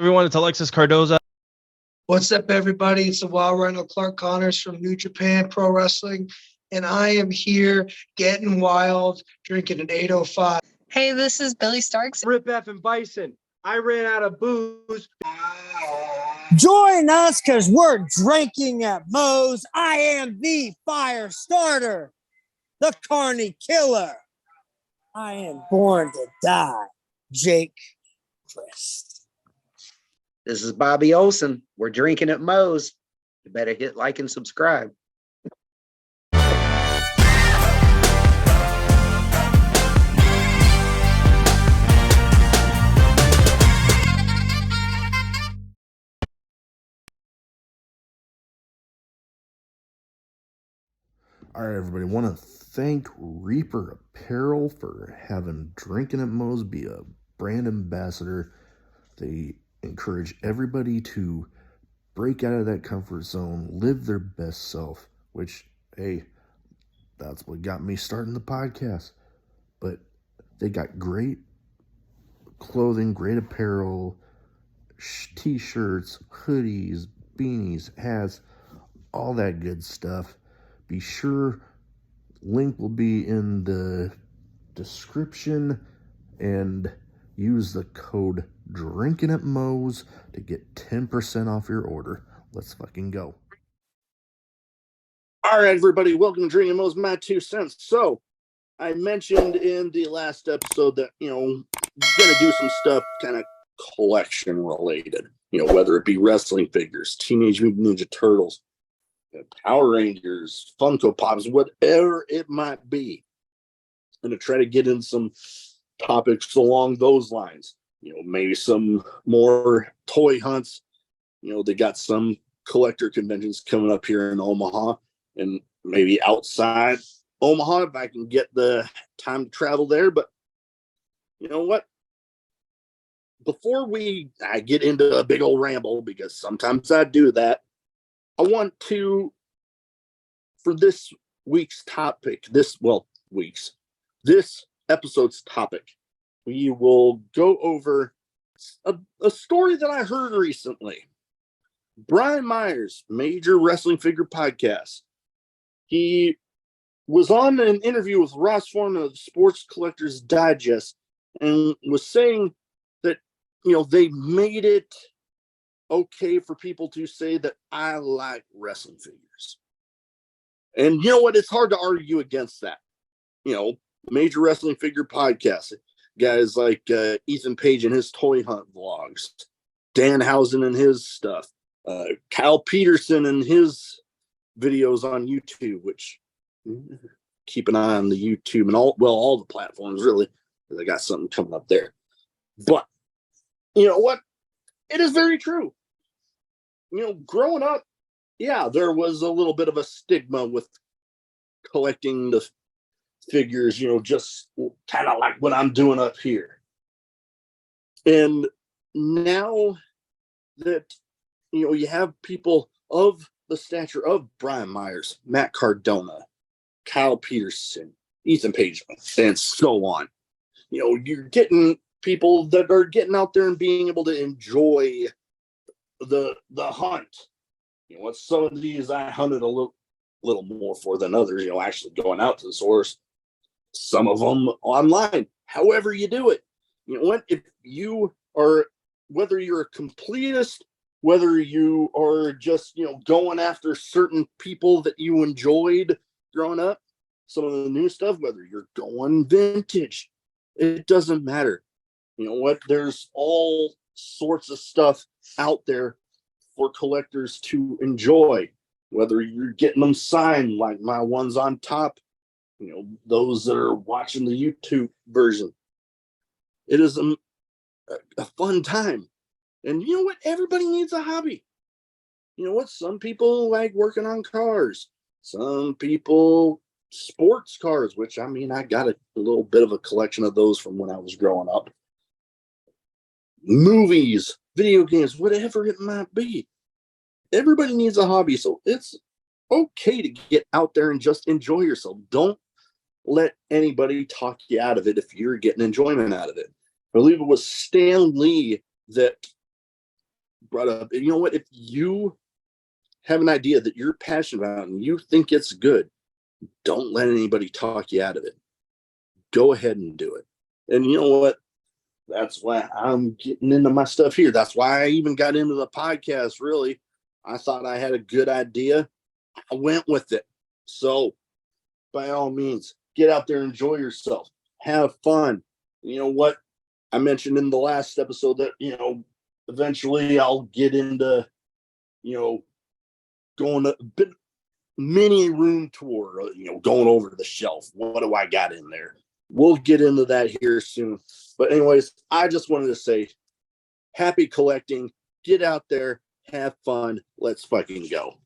Everyone, it's Alexis Cardoza. What's up, everybody? It's the Wild Rhino Clark Connors from New Japan Pro Wrestling, and I am here getting wild, drinking an 805. Hey, this is Billy Starks. Rip F and Bison. I ran out of booze. Join us because we're drinking at Moe's. I am the fire starter, the Carney Killer. I am born to die, Jake Christ. This is Bobby Olson. We're drinking at Moe's. You better hit like and subscribe. All right, everybody. Want to thank Reaper Apparel for having Drinking at Moe's be a brand ambassador. They encourage everybody to break out of that comfort zone, live their best self, which, hey, that's what got me starting the podcast. But they got great clothing, great apparel, t-shirts, hoodies, beanies, hats, all that good stuff. Be sure, link will be in the description, and use the code Drinking at Moe's to get 10% off your order. Let's fucking go. All right, everybody, welcome to Drinking at Moe's, my 2 cents. So, I mentioned in the last episode that, gonna do some stuff kind of collection related, whether it be wrestling figures, Teenage Mutant Ninja Turtles, Power Rangers, Funko Pops, whatever it might be. I'm gonna try to get in some topics along those lines. Maybe some more toy hunts. They got some collector conventions coming up here in Omaha, and maybe outside Omaha if I can get the time to travel there. But you know what? Before I get into a big old ramble, because sometimes I do that, I want to, for this week's topic, this episode's topic, we will go over a story that I heard recently. Brian Myers, Major Wrestling Figure Podcast. He was on an interview with Ross Foreman of Sports Collectors Digest and was saying that, they made it okay for people to say that I like wrestling figures. And you know what? It's hard to argue against that. Major Wrestling Figure Podcast. Guys like Ethan Page and his Toy Hunt vlogs, Danhausen and his stuff, Kyle Peterson and his videos on YouTube, which keep an eye on the YouTube and all the platforms, really. They got something coming up there. But you know what? It is very true. Growing up, yeah, there was a little bit of a stigma with collecting the figures, just kind of like what I'm doing up here. And now that, you have people of the stature of Brian Myers, Matt Cardona, Kyle Peterson, Ethan Page, and so on, you're getting people that are getting out there and being able to enjoy the hunt. Some of these I hunted a little more for than others, actually going out to the source. Some of them online. However you do it. If you are, whether you're a completist, whether you are just, going after certain people that you enjoyed growing up, some of the new stuff, whether you're going vintage, it doesn't matter. There's all sorts of stuff out there for collectors to enjoy, whether you're getting them signed like my ones on top, those that are watching the YouTube version. It is a fun time. And you know what? Everybody needs a hobby. Some people like working on cars. Some people sports cars, which, I got a little bit of a collection of those from when I was growing up. Movies, video games, whatever it might be. Everybody needs a hobby. So it's okay to get out there and just enjoy yourself. Don't let anybody talk you out of it if you're getting enjoyment out of it. I believe it was Stan Lee that brought up. And you know what? If you have an idea that you're passionate about and you think it's good, don't let anybody talk you out of it. Go ahead and do it. And you know what? That's why I'm getting into my stuff here. That's why I even got into the podcast, really. I thought I had a good idea. I went with it. So, by all means, get out there, enjoy yourself, have fun. You know what? I mentioned in the last episode that, eventually I'll get into, going a bit mini room tour, going over the shelf. What do I got in there? We'll get into that here soon. But anyways, I just wanted to say happy collecting. Get out there, have fun. Let's fucking go.